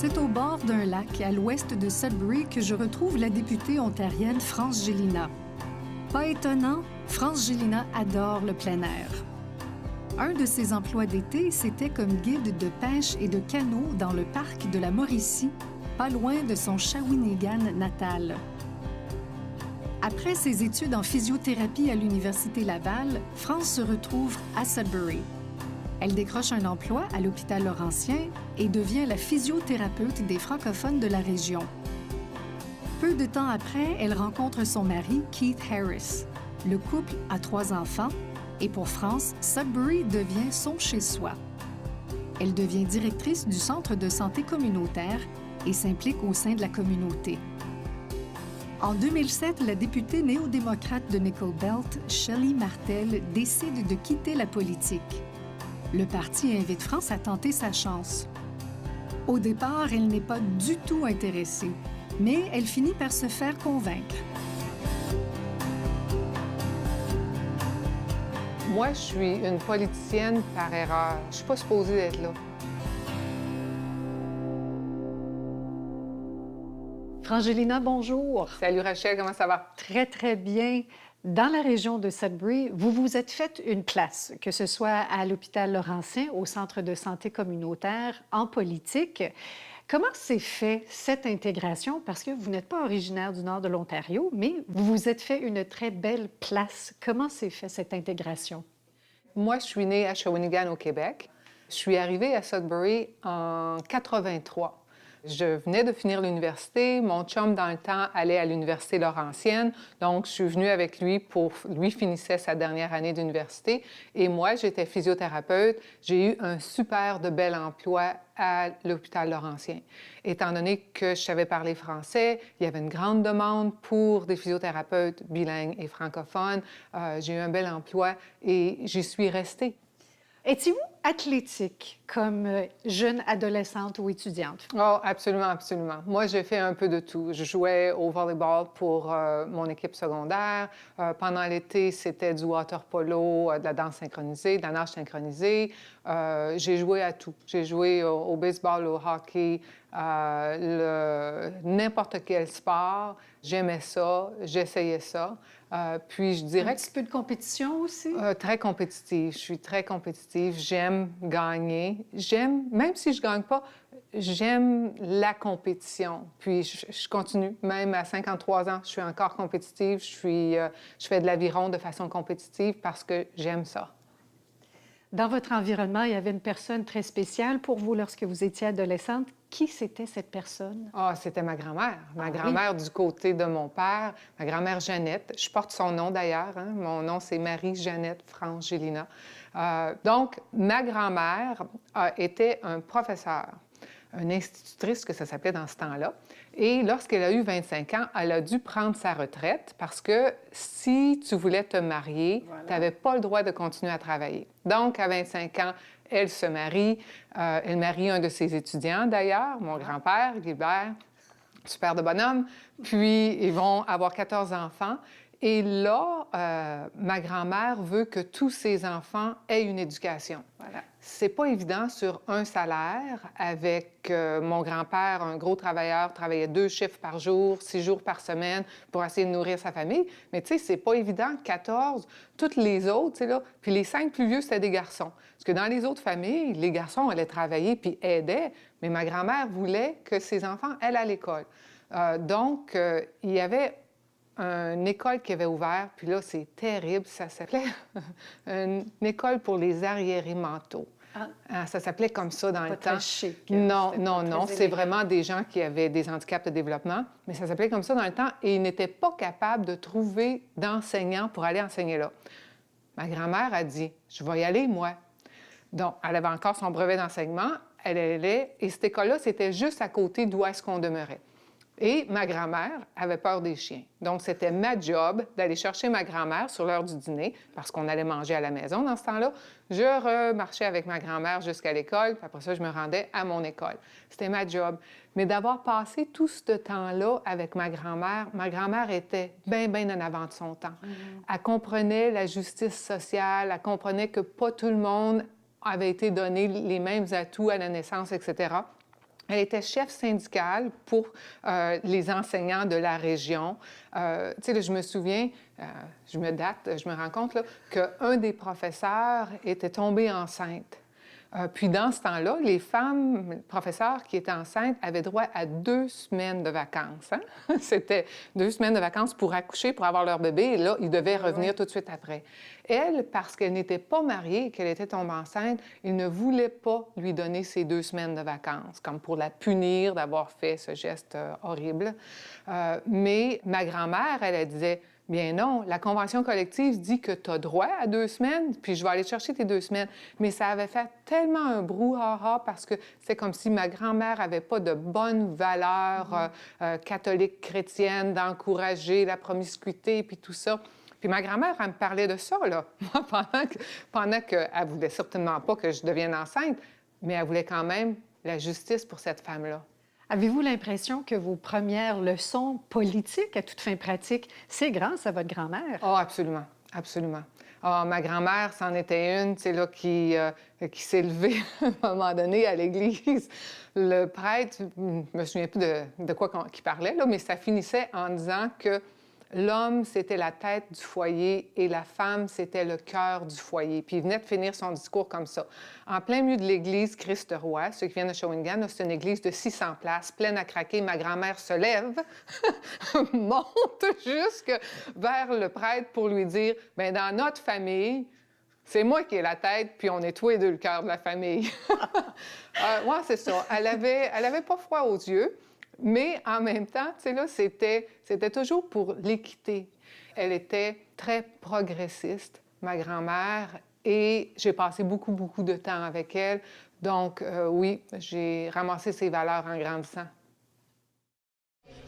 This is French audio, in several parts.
C'est au bord d'un lac à l'ouest de Sudbury que je retrouve la députée ontarienne France Gélinas. Pas étonnant, France Gélinas adore le plein air. Un de ses emplois d'été, c'était comme guide de pêche et de canot dans le parc de la Mauricie, pas loin de son Shawinigan natal. Après ses études en physiothérapie à l'Université Laval, France se retrouve à Sudbury. Elle décroche un emploi à l'hôpital Laurentien et devient la physiothérapeute des francophones de la région. Peu de temps après, elle rencontre son mari, Keith Harris. Le couple a 3 enfants et pour France, Sudbury devient son chez-soi. Elle devient directrice du Centre de santé communautaire et s'implique au sein de la communauté. En 2007, la députée néo-démocrate de Nickel Belt, Shelley Martel, décide de quitter la politique. Le parti invite France à tenter sa chance. Au départ, elle n'est pas du tout intéressée, mais elle finit par se faire convaincre. Moi, je suis une politicienne par erreur. Je ne suis pas supposée d'être là. France Gélinas, bonjour. Salut Rachel, comment ça va? Très, très bien. Dans la région de Sudbury, vous vous êtes fait une place, que ce soit à l'hôpital Laurentien, au Centre de santé communautaire, en politique. Comment s'est fait cette intégration? Parce que vous n'êtes pas originaire du nord de l'Ontario, mais vous vous êtes fait une très belle place. Comment s'est fait cette intégration? Moi, je suis née à Shawinigan, au Québec. Je suis arrivée à Sudbury en 83. Je venais de finir l'université. Mon chum, dans le temps, allait à l'université Laurentienne. Donc, je suis venue avec lui pour... Lui finissait sa dernière année d'université. Et moi, j'étais physiothérapeute. J'ai eu un super de bel emploi à l'hôpital Laurentien. Étant donné que je savais parler français, il y avait une grande demande pour des physiothérapeutes bilingues et francophones. J'ai eu un bel emploi et j'y suis restée. Étiez-vous athlétique comme jeune adolescente ou étudiante? Oh, absolument, absolument. Moi, j'ai fait un peu de tout. Je jouais au volleyball pour mon équipe secondaire. Pendant l'été, c'était du water polo, de la danse synchronisée, de la nage synchronisée. J'ai joué à tout. J'ai joué au baseball, au hockey, n'importe quel sport. J'aimais ça, j'essayais ça. Puis je dirais... Un petit peu de compétition aussi? Très compétitive. Je suis très compétitive. J'aime gagner. Même si je ne gagne pas, j'aime la compétition. Puis je continue. Même à 53 ans, je suis encore compétitive. Je fais de l'aviron de façon compétitive parce que j'aime ça. Dans votre environnement, il y avait une personne très spéciale pour vous lorsque vous étiez adolescente. Qui c'était cette personne? Ah, c'était ma grand-mère. Ma grand-mère oui? Du côté de mon père, ma grand-mère Jeannette. Je porte son nom d'ailleurs. Hein? Mon nom, c'est Marie-Jeannette France Gélinas. Donc, ma grand-mère était un professeur, une institutrice que ça s'appelait dans ce temps-là. Et lorsqu'elle a eu 25 ans, elle a dû prendre sa retraite parce que si tu voulais te marier, tu n'avais pas le droit de continuer à travailler. Donc, à 25 ans, elle se marie. Elle marie un de ses étudiants, d'ailleurs, mon grand-père, Gilbert, super de bonhomme. Puis, ils vont avoir 14 enfants. Et là, ma grand-mère veut que tous ses enfants aient une éducation. Voilà. C'est pas évident sur un salaire avec mon grand-père, un gros travailleur, travaillait 2 chiffres par jour, 6 jours par semaine pour essayer de nourrir sa famille. Mais tu sais, c'est pas évident. 14, toutes les autres, tu sais, là. Puis les 5 plus vieux, c'était des garçons. Parce que dans les autres familles, les garçons allaient travailler puis aidaient. Mais ma grand-mère voulait que ses enfants aillent à l'école. Donc, il y avait une école qui avait ouvert, puis là, c'est terrible, ça s'appelait une école pour les arriérés mentaux. Ça s'appelait comme ça dans le temps. Très chic. Non, non, non, c'est vraiment des gens qui avaient des handicaps de développement, mais ça s'appelait comme ça dans le temps et ils n'étaient pas capables de trouver d'enseignants pour aller enseigner là. Ma grand-mère a dit, je vais y aller, moi. Donc, elle avait encore son brevet d'enseignement, elle allait, et cette école-là, c'était juste à côté d'où est-ce qu'on demeurait. Et ma grand-mère avait peur des chiens. Donc, c'était ma job d'aller chercher ma grand-mère sur l'heure du dîner, parce qu'on allait manger à la maison dans ce temps-là. Je remarchais avec ma grand-mère jusqu'à l'école, puis après ça, je me rendais à mon école. C'était ma job. Mais d'avoir passé tout ce temps-là avec ma grand-mère était bien, bien en avant de son temps. Elle comprenait la justice sociale, elle comprenait que pas tout le monde avait été donné les mêmes atouts à la naissance, etc. Elle était chef syndicale pour les enseignants de la région. Tu sais, là, je me souviens, je me rends compte qu'un des professeurs était tombé enceinte. Puis dans ce temps-là, les femmes professeurs qui étaient enceintes avaient droit à 2 semaines de vacances. Hein? C'était 2 semaines de vacances pour accoucher, pour avoir leur bébé, et là, ils devaient revenir tout de suite après. Elle, parce qu'elle n'était pas mariée et qu'elle était tombée enceinte, il ne voulait pas lui donner ces 2 semaines de vacances, comme pour la punir d'avoir fait ce geste horrible. Mais ma grand-mère, elle disait: bien non, la convention collective dit que tu as droit à 2 semaines, puis je vais aller chercher tes 2 semaines. Mais ça avait fait tellement un brouhaha parce que c'est comme si ma grand-mère n'avait pas de bonnes valeurs catholiques chrétiennes, d'encourager la promiscuité, puis tout ça. Puis ma grand-mère, elle me parlait de ça, là, pendant qu'elle ne voulait certainement pas que je devienne enceinte, mais elle voulait quand même la justice pour cette femme-là. Avez-vous l'impression que vos premières leçons politiques, à toute fin pratique, c'est grâce à votre grand-mère? Oh, absolument, absolument. Ah, ma grand-mère, c'en était une, tu sais, là, qui s'est levée à un moment donné à l'église. Le prêtre, je ne me souviens plus de quoi qu'il parlait, là, mais ça finissait en disant que l'homme, c'était la tête du foyer et la femme, c'était le cœur du foyer. Puis il venait de finir son discours comme ça. En plein milieu de l'église Christ-Roi, ceux qui viennent de Shawinigan, c'est une église de 600 places, pleine à craquer. Ma grand-mère se lève, monte jusque vers le prêtre pour lui dire: bien, dans notre famille, c'est moi qui ai la tête, puis on est tous les deux le cœur de la famille. Oui, c'est ça. Elle avait pas froid aux yeux. Mais en même temps, tu sais, là, c'était toujours pour l'équité. Elle était très progressiste, ma grand-mère, et j'ai passé beaucoup, beaucoup de temps avec elle. Donc, oui, j'ai ramassé ses valeurs en grandissant.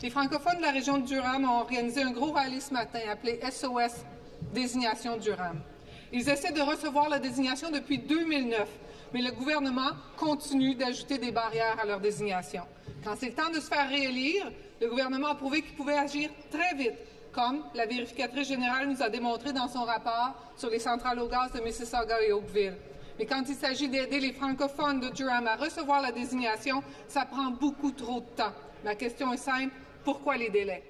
Les francophones de la région de Durham ont organisé un gros rallye ce matin appelé SOS Désignation Durham. Ils essaient de recevoir la désignation depuis 2009, mais le gouvernement continue d'ajouter des barrières à leur désignation. Quand c'est le temps de se faire réélire, le gouvernement a prouvé qu'il pouvait agir très vite, comme la vérificatrice générale nous a démontré dans son rapport sur les centrales au gaz de Mississauga et Oakville. Mais quand il s'agit d'aider les francophones de Durham à recevoir la désignation, ça prend beaucoup trop de temps. Ma question est simple: pourquoi les délais?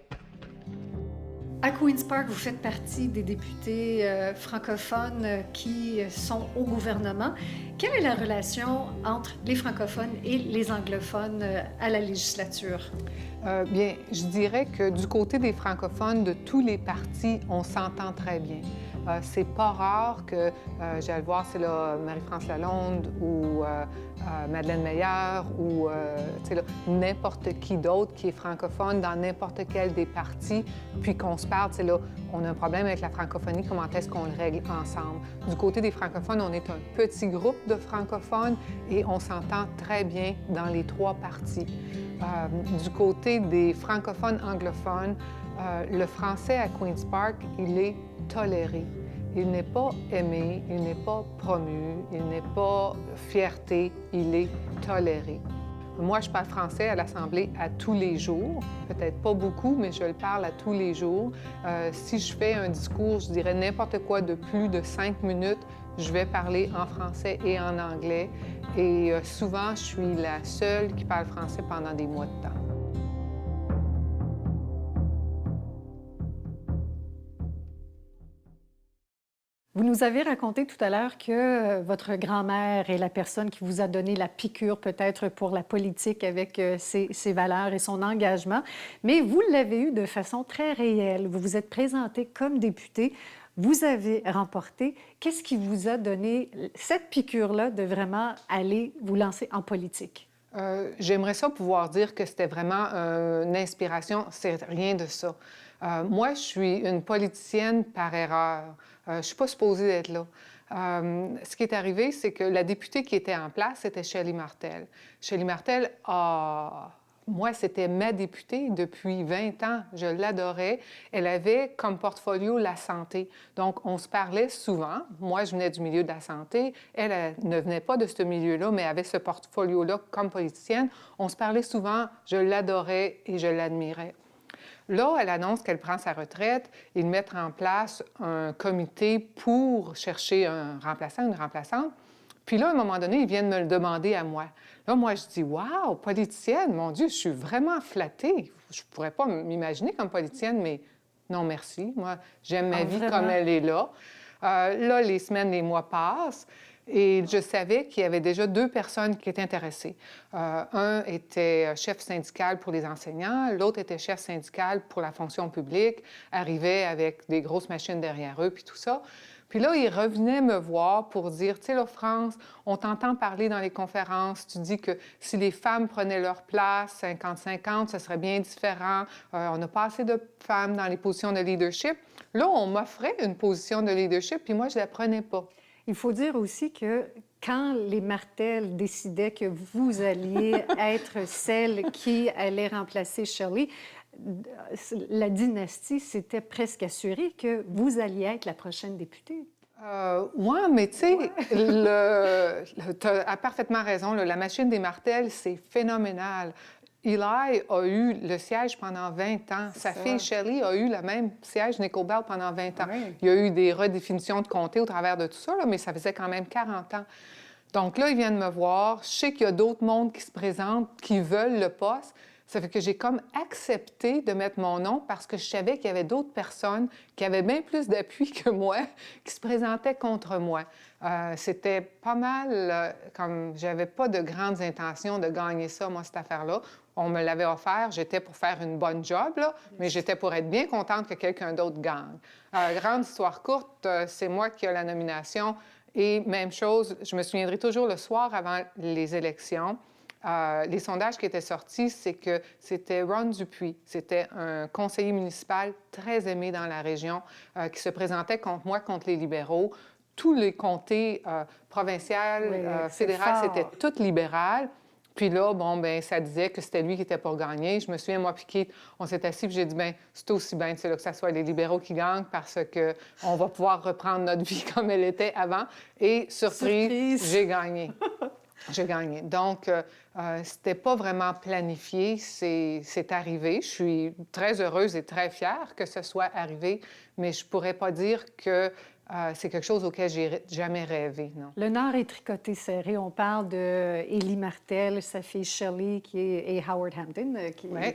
À Queen's Park, vous faites partie des députés francophones qui sont au gouvernement. Quelle est la relation entre les francophones et les anglophones à la législature? Bien, je dirais que du côté des francophones de tous les partis, on s'entend très bien. C'est pas rare que j'aille voir, c'est là Marie-France Lalonde ou Madeleine Meilleur ou n'importe qui d'autre qui est francophone dans n'importe quel des partis, puis qu'on se parle, là, on a un problème avec la francophonie, comment est-ce qu'on le règle ensemble? Du côté des francophones, on est un petit groupe de francophones et on s'entend très bien dans les 3 partis. Du côté des francophones anglophones, le français à Queen's Park, il est toléré. Il n'est pas aimé, il n'est pas promu, il n'est pas fierté, il est toléré. Moi, je parle français à l'Assemblée à tous les jours. Peut-être pas beaucoup, mais je le parle à tous les jours. Si je fais un discours, je dirais n'importe quoi de plus de 5 minutes, je vais parler en français et en anglais. Et souvent, je suis la seule qui parle français pendant des mois de temps. Vous nous avez raconté tout à l'heure que votre grand-mère est la personne qui vous a donné la piqûre peut-être pour la politique avec ses valeurs et son engagement, mais vous l'avez eu de façon très réelle. Vous vous êtes présenté comme député, vous avez remporté. Qu'est-ce qui vous a donné cette piqûre-là de vraiment aller vous lancer en politique? J'aimerais ça pouvoir dire que c'était vraiment une inspiration. C'est rien de ça. Moi, je suis une politicienne par erreur. Je ne suis pas supposée d'être là. Ce qui est arrivé, c'est que la députée qui était en place, c'était Shelley Martel. Shelley Martel moi, c'était ma députée depuis 20 ans. Je l'adorais. Elle avait comme portfolio la santé. Donc, on se parlait souvent. Moi, je venais du milieu de la santé. Elle ne venait pas de ce milieu-là, mais avait ce portfolio-là comme politicienne. On se parlait souvent. Je l'adorais et je l'admirais. Là, elle annonce qu'elle prend sa retraite. Ils mettent en place un comité pour chercher un remplaçant, une remplaçante. Puis là, à un moment donné, ils viennent me le demander à moi. Là, moi, je dis, waouh, politicienne, mon Dieu, je suis vraiment flattée. Je ne pourrais pas m'imaginer comme politicienne, mais non, merci. Moi, j'aime ma vie vraiment? comme elle est là. Là, les semaines, les mois passent. Et je savais qu'il y avait déjà 2 personnes qui étaient intéressées. Un était chef syndical pour les enseignants, l'autre était chef syndical pour la fonction publique, arrivait avec des grosses machines derrière eux, puis tout ça. Puis là, ils revenaient me voir pour dire, tu sais, là, France, on t'entend parler dans les conférences, tu dis que si les femmes prenaient leur place, 50-50, ce serait bien différent. On n'a pas assez de femmes dans les positions de leadership. Là, on m'offrait une position de leadership, puis moi, je ne la prenais pas. Il faut dire aussi que quand les Martel décidaient que vous alliez être celle qui allait remplacer Shirley, la dynastie s'était presque assurée que vous alliez être la prochaine députée. Oui, mais tu sais, tu as parfaitement raison. La machine des Martel, c'est phénoménal. Eli a eu le siège pendant 20 ans. Sa fille Shelley a eu le même siège Nicole Bell pendant 20 ans. Oui. Il y a eu des redéfinitions de comté au travers de tout ça, là, mais ça faisait quand même 40 ans. Donc là, ils viennent me voir. Je sais qu'il y a d'autres mondes qui se présentent, qui veulent le poste. Ça fait que j'ai comme accepté de mettre mon nom parce que je savais qu'il y avait d'autres personnes qui avaient bien plus d'appui que moi, qui se présentaient contre moi. C'était pas mal, comme j'avais pas de grandes intentions de gagner ça, moi, cette affaire-là. On me l'avait offert, j'étais pour faire une bonne job, là, mais j'étais pour être bien contente que quelqu'un d'autre gagne. Grande histoire courte, c'est moi qui ai la nomination. Et même chose, je me souviendrai toujours le soir avant les élections. Les sondages qui étaient sortis, c'est que c'était Ron Dupuis. C'était un conseiller municipal très aimé dans la région qui se présentait contre moi, contre les libéraux. Tous les comtés provinciaux, fédéraux, c'était tout libéral. Puis là, bon, ben ça disait que c'était lui qui était pour gagner. Je me souviens, moi puis Kate, on s'est assis puis j'ai dit, bien, c'est aussi bien que ça soit les libéraux qui gagnent parce qu'on va pouvoir reprendre notre vie comme elle était avant. Et surprise. J'ai gagné. J'ai gagné. Donc, c'était pas vraiment planifié, c'est arrivé. Je suis très heureuse et très fière que ce soit arrivé, mais je pourrais pas dire que c'est quelque chose auquel j'ai jamais rêvé, non. Le Nord est tricoté serré. On parle d'Élie Martel, sa fille Shirley et Howard Hampton,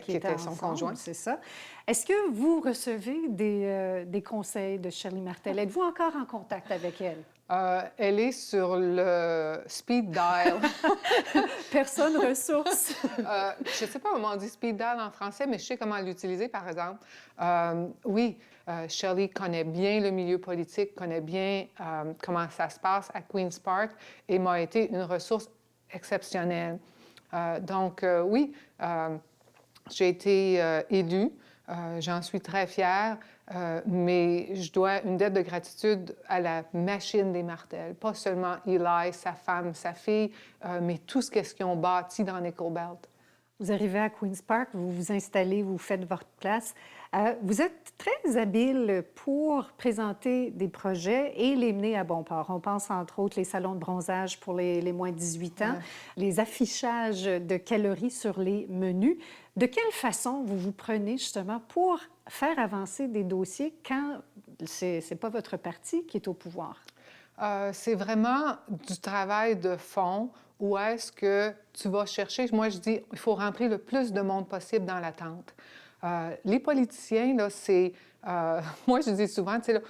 qui était son conjoint. C'est ça. Est-ce que vous recevez des conseils de Shirley Martel? Êtes-vous encore en contact avec elle? Elle est sur le speed dial. Personne ressource. Je ne sais pas comment on dit speed dial en français, mais je sais comment l'utiliser, par exemple. Oui, Shirley connaît bien le milieu politique, connaît bien comment ça se passe à Queen's Park et m'a été une ressource exceptionnelle. Donc, oui, j'ai été élue. J'en suis très fière, mais je dois une dette de gratitude à la machine des Martel. Pas seulement Eli, sa femme, sa fille, mais tout ce qu'ils ont bâti dans Nicole Belt. Vous arrivez à Queen's Park, vous vous installez, vous faites votre place. Vous êtes très habile pour présenter des projets et les mener à bon port. On pense entre autres les salons de bronzage pour les moins de 18 ans, les affichages de calories sur les menus. De quelle façon vous vous prenez justement pour faire avancer des dossiers quand ce n'est pas votre parti qui est au pouvoir? C'est vraiment du travail de fond où est-ce que tu vas chercher. Moi, je dis, il faut rentrer le plus de monde possible dans l'attente. Les politiciens, là, c'est... moi, je dis souvent, tu sais,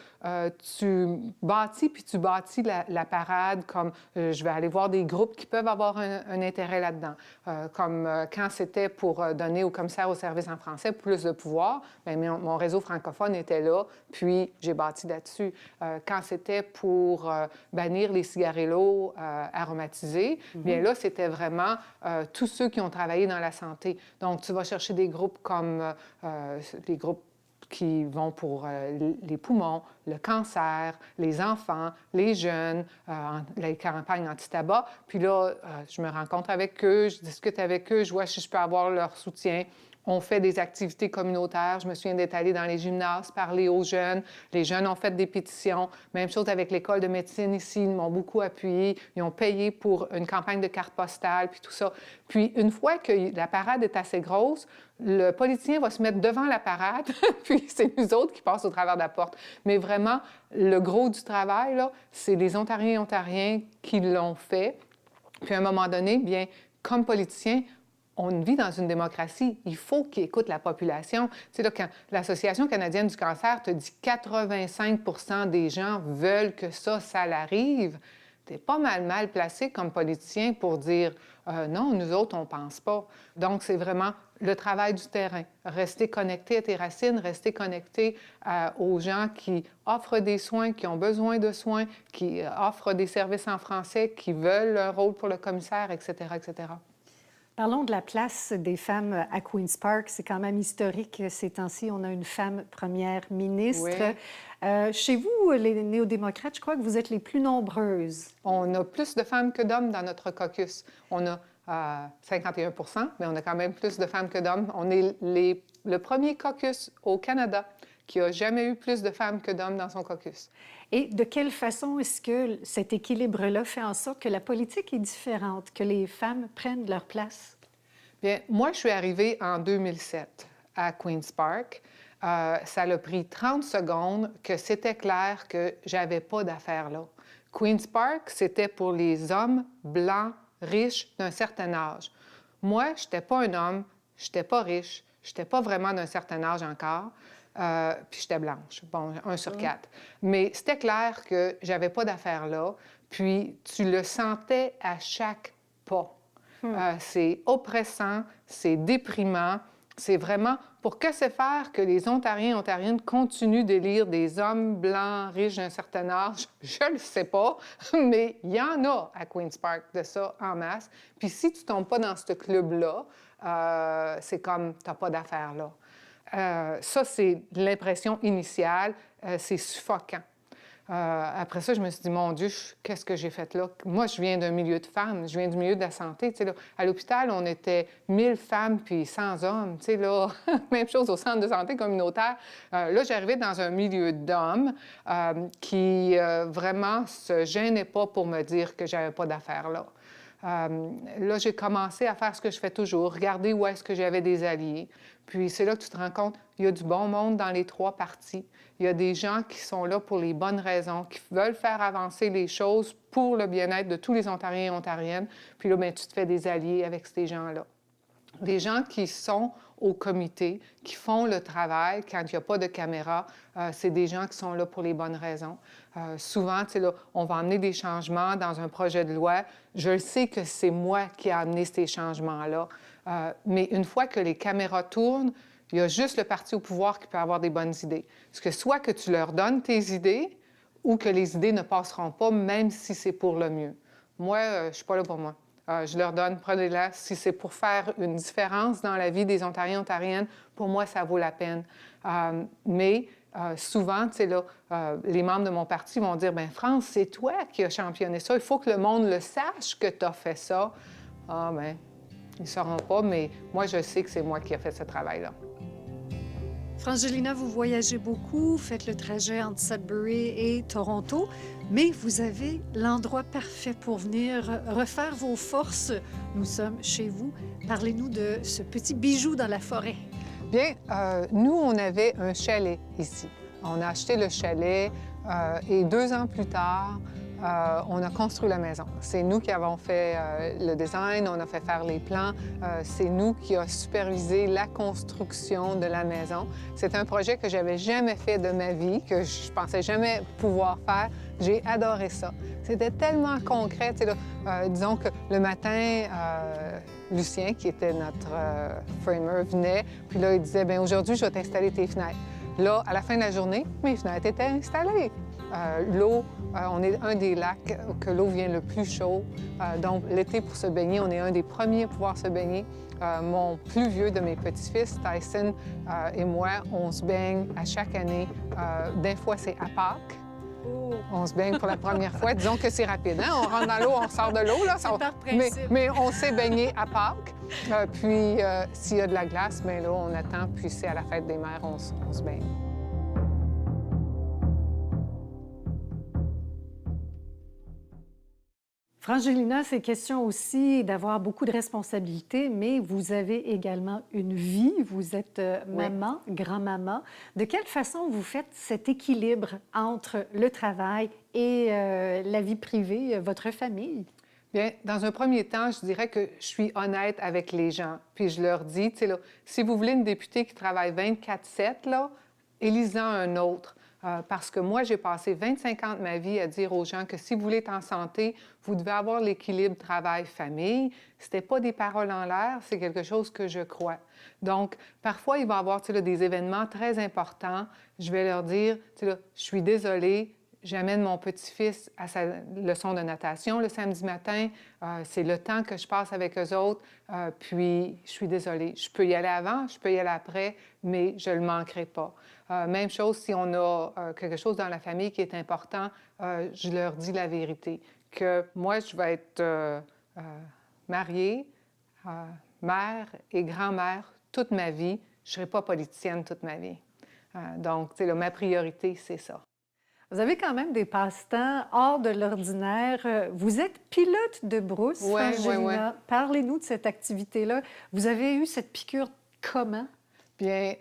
tu bâtis, puis tu bâtis la parade comme je vais aller voir des groupes qui peuvent avoir un intérêt là-dedans. Comme quand c'était pour donner au commissaire aux services en français plus de pouvoir, bien, mon réseau francophone était là, puis j'ai bâti là-dessus. Quand c'était pour bannir les cigarillos aromatisés, bien là, c'était vraiment tous ceux qui ont travaillé dans la santé. Donc, tu vas chercher des groupes comme les groupes qui vont pour les poumons, le cancer, les enfants, les jeunes, les campagnes anti-tabac. Puis là, je me rencontre avec eux, je discute avec eux, je vois si je peux avoir leur soutien On fait des activités communautaires. Je me souviens d'être allée dans les gymnases, parler aux jeunes. Les jeunes ont fait des pétitions. Même chose avec l'École de médecine ici. Ils m'ont beaucoup appuyé. Ils ont payé pour une campagne de cartes postales, puis tout ça. Puis une fois que la parade est assez grosse, le politicien va se mettre devant la parade, puis c'est nous autres qui passent au travers de la porte. Mais vraiment, le gros du travail, là, c'est les Ontariens et Ontariens qui l'ont fait. Puis à un moment donné, bien, comme politicien, on vit dans une démocratie. Il faut qu'ils écoutent la population. Tu sais, là, quand l'Association canadienne du cancer te dit 85 des gens veulent que ça l'arrive, tu es pas mal placé comme politicien pour dire non, nous autres, on pense pas. Donc, c'est vraiment le travail du terrain. Rester connecté à tes racines, rester connecté aux gens qui offrent des soins, qui ont besoin de soins, qui offrent des services en français, qui veulent un rôle pour le commissaire, etc., etc. Parlons de la place des femmes à Queen's Park. C'est quand même historique. Ces temps-ci, on a une femme première ministre. Oui. Chez vous, les néo-démocrates, je crois que vous êtes les plus nombreuses. On a plus de femmes que d'hommes dans notre caucus. On a 51 mais on a quand même plus de femmes que d'hommes. On est le premier caucus au Canada qui a jamais eu plus de femmes que d'hommes dans son caucus. Et de quelle façon est-ce que cet équilibre-là fait en sorte que la politique est différente, que les femmes prennent leur place? Bien, moi, je suis arrivée en 2007 à Queen's Park. Ça a pris 30 secondes que c'était clair que j'avais pas d'affaires là. Queen's Park, c'était pour les hommes blancs, riches, d'un certain âge. Moi, je n'étais pas un homme, je n'étais pas riche, je n'étais pas vraiment d'un certain âge encore. Puis j'étais blanche, bon, 1 sur 4. Mais c'était clair que j'avais pas d'affaires là. Puis tu le sentais à chaque pas. C'est oppressant, c'est déprimant. C'est vraiment pour que c'est faire que les Ontariens et Ontariennes continuent d'élire des hommes blancs, riches d'un certain âge? Je ne le sais pas, mais il y en a à Queen's Park de ça en masse. Puis si tu ne tombes pas dans ce club-là, c'est comme tu n'as pas d'affaires là. Ça, c'est l'impression initiale. C'est suffocant. Après ça, je me suis dit, mon Dieu, qu'est-ce que j'ai fait là? Moi, je viens d'un milieu de femmes, je viens du milieu de la santé. Tu sais, là, à l'hôpital, on était 1000 femmes puis 100 hommes. Tu sais, là, même chose au centre de santé communautaire. Là, j'arrivais dans un milieu d'hommes qui vraiment se gênaient pas pour me dire que j'avais pas d'affaires là. Là, j'ai commencé à faire ce que je fais toujours, regarder où est-ce que j'avais des alliés. Puis c'est là que tu te rends compte, il y a du bon monde dans les 3 partis. Il y a des gens qui sont là pour les bonnes raisons, qui veulent faire avancer les choses pour le bien-être de tous les Ontariens et Ontariennes. Puis là, bien, tu te fais des alliés avec ces gens-là. Les gens qui sont au comité, qui font le travail quand il n'y a pas de caméra, c'est des gens qui sont là pour les bonnes raisons. Souvent, tu sais, là, on va amener des changements dans un projet de loi. Je sais que c'est moi qui ai amené ces changements-là. Mais une fois que les caméras tournent, il y a juste le parti au pouvoir qui peut avoir des bonnes idées. Parce que soit que tu leur donnes tes idées ou que les idées ne passeront pas, même si c'est pour le mieux. Moi, je ne suis pas là pour moi. Je leur donne, prenez-la. Si c'est pour faire une différence dans la vie des Ontariens et Ontariennes, pour moi, ça vaut la peine. Mais souvent, tu sais, là, les membres de mon parti vont dire, bien, France, c'est toi qui as championné ça. Il faut que le monde le sache que tu as fait ça. Ah, bien, ils ne sauront pas, mais moi, je sais que c'est moi qui ai fait ce travail-là. Frangelina, vous voyagez beaucoup, faites le trajet entre Sudbury et Toronto, mais vous avez l'endroit parfait pour venir refaire vos forces. Nous sommes chez vous. Parlez-nous de ce petit bijou dans la forêt. Bien, nous, on avait un chalet ici. On a acheté le chalet et 2 ans plus tard, on a construit la maison. C'est nous qui avons fait le design, on a fait faire les plans. C'est nous qui avons supervisé la construction de la maison. C'est un projet que j'avais jamais fait de ma vie, que je pensais jamais pouvoir faire. J'ai adoré ça. C'était tellement concret. Tu sais, là, disons que le matin, Lucien, qui était notre framer, venait, puis là, il disait, bien, aujourd'hui, je vais t'installer tes fenêtres. Là, à la fin de la journée, mes fenêtres étaient installées. L'eau, on est un des lacs que l'eau vient le plus chaud. Donc, l'été, pour se baigner, on est un des premiers à pouvoir se baigner. Mon plus vieux de mes petits-fils, Tyson, et moi, on se baigne à chaque année. Des fois, c'est à Pâques. On se baigne pour la première fois. Disons que c'est rapide, hein? On rentre dans l'eau, on sort de l'eau, là. C'est par principe. Mais on s'est baigné à Pâques. Puis, s'il y a de la glace, bien là, on attend. Puis, c'est à la fête des mères, on se baigne. Frangélina, c'est question aussi d'avoir beaucoup de responsabilités, mais vous avez également une vie. Vous êtes maman, grand-maman. De quelle façon vous faites cet équilibre entre le travail et la vie privée, votre famille? Bien, dans un premier temps, je dirais que je suis honnête avec les gens. Puis je leur dis, tu sais, là, si vous voulez une députée qui travaille 24/7, là, élisez-en un autre. Parce que moi, j'ai passé 25 ans de ma vie à dire aux gens que si vous voulez être en santé, vous devez avoir l'équilibre travail-famille. Ce n'était pas des paroles en l'air, c'est quelque chose que je crois. Donc, parfois, il va y avoir tu sais, là, des événements très importants. Je vais leur dire, tu sais, là, je suis désolée, j'amène mon petit-fils à sa leçon de natation le samedi matin. C'est le temps que je passe avec eux autres. Puis, je suis désolée. Je peux y aller avant, je peux y aller après, mais je ne le manquerai pas. Même chose si on a quelque chose dans la famille qui est important, je leur dis la vérité. Que moi, je vais être mariée, mère et grand-mère toute ma vie. Je ne serai pas politicienne toute ma vie. Donc, tu sais, ma priorité, c'est ça. Vous avez quand même des passe-temps hors de l'ordinaire. Vous êtes pilote de brousse, Frangélina. Oui. Parlez-nous de cette activité-là. Vous avez eu cette piqûre comment? Bien,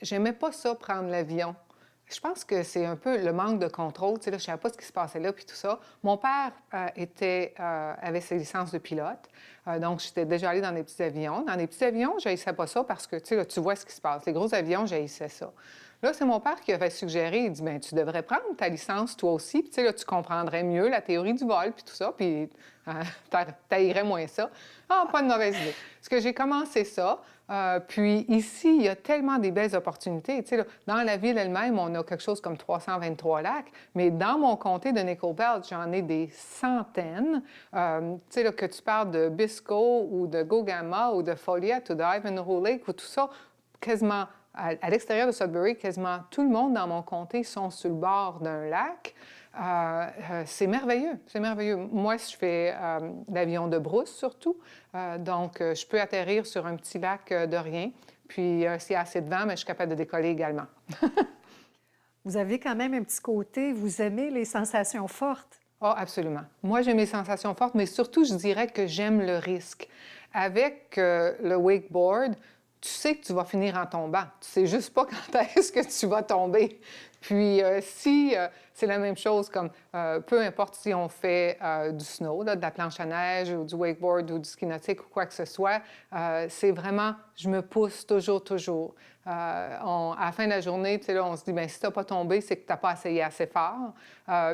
j'aimais pas ça, prendre l'avion. Je pense que c'est un peu le manque de contrôle. Tu sais, là, je ne savais pas ce qui se passait là, puis tout ça. Mon père avait ses licences de pilote. Donc, j'étais déjà allée dans des petits avions. Dans des petits avions, je n'haïssais pas ça parce que, tu sais, là, tu vois ce qui se passe. Les gros avions, j'haïssais ça. Là, c'est mon père qui avait suggéré, il dit, bien, tu devrais prendre ta licence, toi aussi, puis tu sais, là, tu comprendrais mieux la théorie du vol, puis tout ça, puis t'haïrais moins ça. Ah, pas de mauvaise idée. Parce que j'ai commencé ça, puis ici, il y a tellement des belles opportunités. Tu sais, là, dans la ville elle-même, on a quelque chose comme 323 lacs, mais dans mon comté de Nickel Belt, j'en ai des centaines. Tu sais, là, que tu parles de Biscoe ou de Gogama ou de Folliette ou de Ivanhoe Lake ou tout ça, quasiment... À l'extérieur de Sudbury, quasiment tout le monde dans mon comté sont sur le bord d'un lac. C'est merveilleux, c'est merveilleux. Moi, je fais l'avion de brousse surtout, donc je peux atterrir sur un petit lac de rien. Puis s'il y a assez de vent, mais je suis capable de décoller également. Vous avez quand même un petit côté, vous aimez les sensations fortes. Ah, absolument. Moi, j'aime les sensations fortes, mais surtout, je dirais que j'aime le risque. Avec le wakeboard, tu sais que tu vas finir en tombant. Tu sais juste pas quand est-ce que tu vas tomber. Puis si c'est la même chose comme, peu importe si on fait du snow, là, de la planche à neige ou du wakeboard ou du ski nautique ou quoi que ce soit, c'est vraiment, je me pousse toujours. À la fin de la journée, tu sais, là, on se dit, bien, si tu n'as pas tombé, c'est que tu n'as pas essayé assez fort.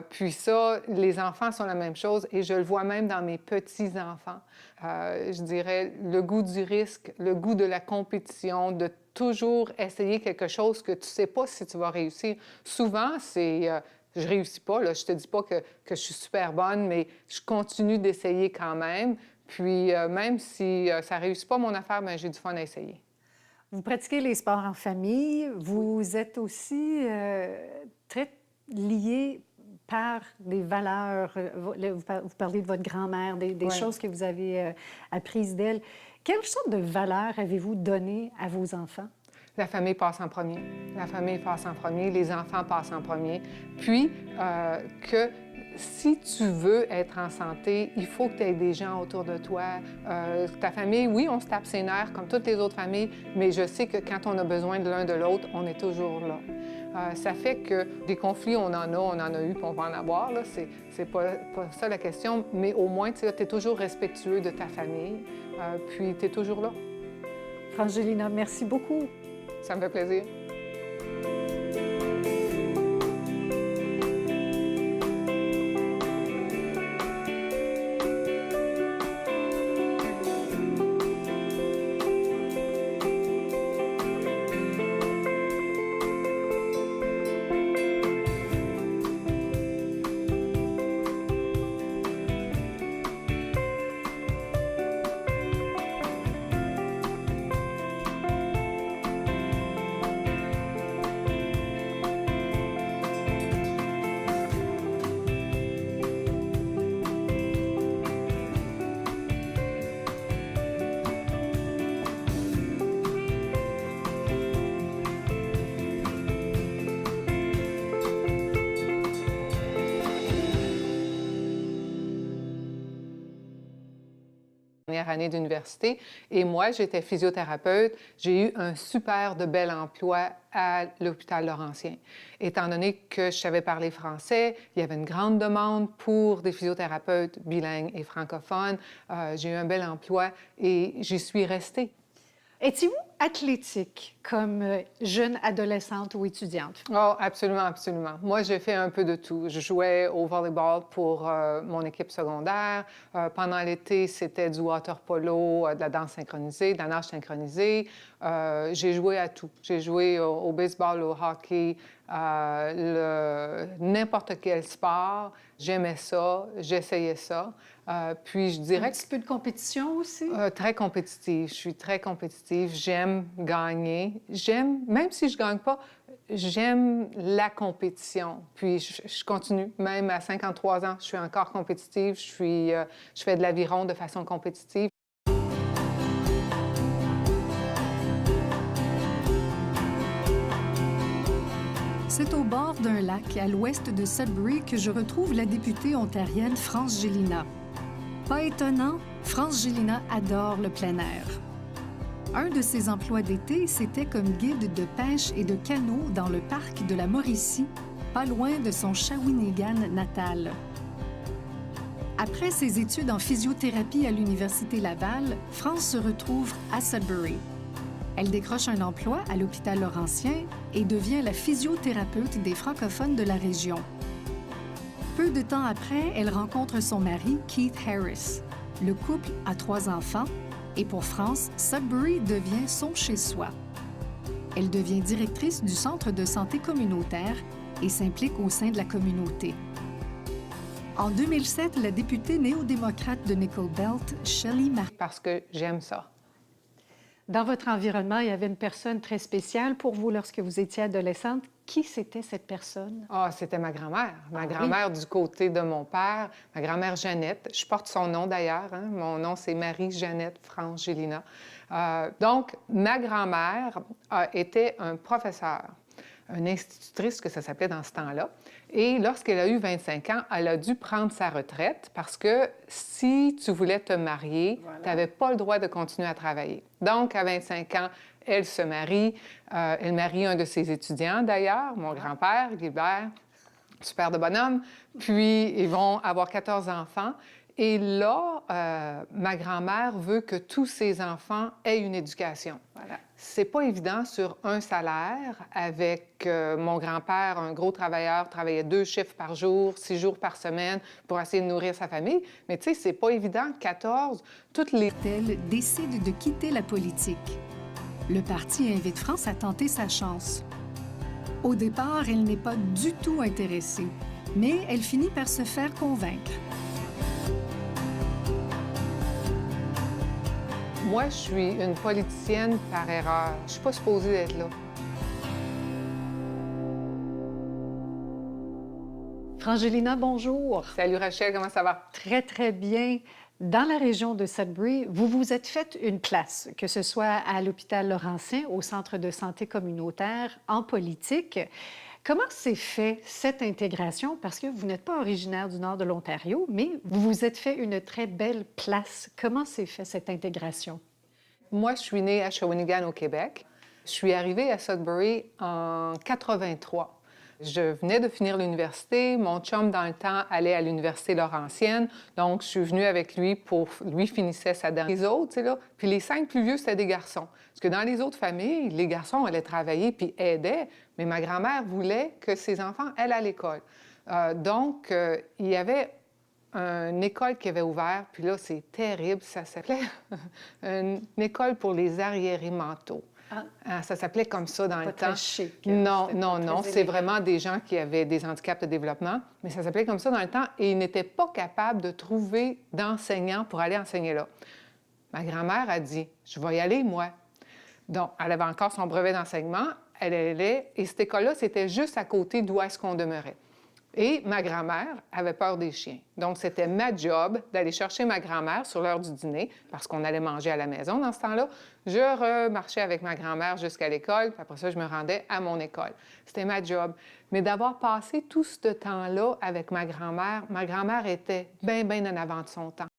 Puis ça, les enfants sont la même chose et je le vois même dans mes petits-enfants. Je dirais le goût du risque, le goût de la compétition, de toujours essayer quelque chose que tu ne sais pas si tu vas réussir. Souvent, c'est... je réussis pas, là. Je te dis pas que je suis super bonne, mais je continue d'essayer quand même. Puis même si ça réussit pas mon affaire, bien, j'ai du fun à essayer. Vous pratiquez les sports en famille. Vous êtes aussi très liés par des valeurs. Vous parlez de votre grand-mère, des choses que vous avez apprises d'elle. Quelle sorte de valeurs avez-vous données à vos enfants? La famille passe en premier. La famille passe en premier, les enfants passent en premier. Puis, que si tu veux être en santé, il faut que tu aies des gens autour de toi. Ta famille, oui, on se tape ses nerfs comme toutes les autres familles, mais je sais que quand on a besoin de l'un de l'autre, on est toujours là. Ça fait que des conflits, on en a eu, puis on va en avoir, là. C'est pas ça la question, mais au moins, tu es toujours respectueux de ta famille, puis tu es toujours là. Frangélina, merci beaucoup. Ça me fait plaisir. dernière année d'université. Et moi, j'étais physiothérapeute. J'ai eu un super de bel emploi à l'hôpital Laurentien. Étant donné que je savais parler français, il y avait une grande demande pour des physiothérapeutes bilingues et francophones. J'ai eu un bel emploi et j'y suis restée. Étiez-vous athlétique comme jeune adolescente ou étudiante? Oh, absolument, absolument. Moi, j'ai fait un peu de tout. Je jouais au volleyball pour mon équipe secondaire. Pendant l'été, c'était du water polo, de la danse synchronisée, de la nage synchronisée. J'ai joué à tout. J'ai joué au baseball, au hockey, n'importe quel sport. J'aimais ça, j'essayais ça. Puis je dirais Un petit peu de compétition aussi? Très compétitive. Je suis très compétitive. J'aime gagner. J'aime, même si je ne gagne pas, j'aime la compétition. Puis je continue. Même à 53 ans, je suis encore compétitive. Je fais de l'aviron de façon compétitive. C'est au bord d'un lac à l'ouest de Sudbury que je retrouve la députée ontarienne France Gélinas. Pas étonnant, France Gélinas adore le plein air. Un de ses emplois d'été, c'était comme guide de pêche et de canot dans le parc de la Mauricie, pas loin de son Shawinigan natal. Après ses études en physiothérapie à l'Université Laval, France se retrouve à Sudbury. Elle décroche un emploi à l'hôpital Laurentien et devient la physiothérapeute des francophones de la région. Peu de temps après, elle rencontre son mari, Keith Harris. Le couple a 3 enfants et pour France, Sudbury devient son chez-soi. Elle devient directrice du Centre de santé communautaire et s'implique au sein de la communauté. En 2007, la députée néo-démocrate de Nickel Belt, Shelley Martin. Parce que j'aime ça. Dans votre environnement, il y avait une personne très spéciale pour vous lorsque vous étiez adolescente. Qui c'était cette personne? Ah, c'était ma grand-mère. Ma oui? grand-mère du côté de mon père, ma grand-mère Jeannette. Je porte son nom d'ailleurs. Hein. Mon nom, c'est Marie-Jeannette France Gélinas. Donc, ma grand-mère était un professeur, une institutrice que ça s'appelait dans ce temps-là. Et lorsqu'elle a eu 25 ans, elle a dû prendre sa retraite parce que si tu voulais te marier, tu n'avais pas le droit de continuer à travailler. Donc, à 25 ans, elle se marie. Elle marie un de ses étudiants, d'ailleurs, mon grand-père, Gilbert, super de bonhomme. Puis, ils vont avoir 14 enfants. Et là, ma grand-mère veut que tous ses enfants aient une éducation. Voilà. C'est pas évident sur un salaire avec mon grand-père, un gros travailleur, travaillait 2 chiffres par jour, 6 jours par semaine pour essayer de nourrir sa famille. Mais tu sais, c'est pas évident. 14, toutes les... Elle décide de quitter la politique. Le parti invite France à tenter sa chance. Au départ, elle n'est pas du tout intéressée, mais elle finit par se faire convaincre. Moi, je suis une politicienne par erreur. Je suis pas supposée d'être là. France Gélinas, bonjour. Salut Rachel, comment ça va? Très, très bien. Dans la région de Sudbury, vous vous êtes fait une place, que ce soit à l'hôpital Laurentien, au Centre de santé communautaire, en politique. Comment s'est fait cette intégration? Parce que vous n'êtes pas originaire du nord de l'Ontario, mais vous vous êtes fait une très belle place. Comment s'est fait cette intégration? Moi, je suis née à Shawinigan, au Québec. Je suis arrivée à Sudbury en 83. Je venais de finir l'université. Mon chum, dans le temps, allait à l'université Laurentienne. Donc, je suis venue avec lui pour... Lui finissait sa dernière. Les autres, tu sais, là, puis les 5 plus vieux, c'était des garçons. Parce que dans les autres familles, les garçons allaient travailler puis aidaient, mais ma grand-mère voulait que ses enfants aillent à l'école. Donc, il y avait une école qui avait ouvert, puis là, c'est terrible, ça s'appelait une école pour les arriérés mentaux. Ça s'appelait comme ça dans le temps. Très chic. Non, non, non. C'est vraiment des gens qui avaient des handicaps de développement, mais ça s'appelait comme ça dans le temps et ils n'étaient pas capables de trouver d'enseignants pour aller enseigner là. Ma grand-mère a dit, je vais y aller, moi. Donc, elle avait encore son brevet d'enseignement, elle allait, et cette école-là, c'était juste à côté d'où est-ce qu'on demeurait. Et ma grand-mère avait peur des chiens. Donc, c'était ma job d'aller chercher ma grand-mère sur l'heure du dîner, parce qu'on allait manger à la maison dans ce temps-là. Je remarchais avec ma grand-mère jusqu'à l'école, puis après ça, je me rendais à mon école. C'était ma job. Mais d'avoir passé tout ce temps-là avec ma grand-mère était bien, bien en avant de son temps.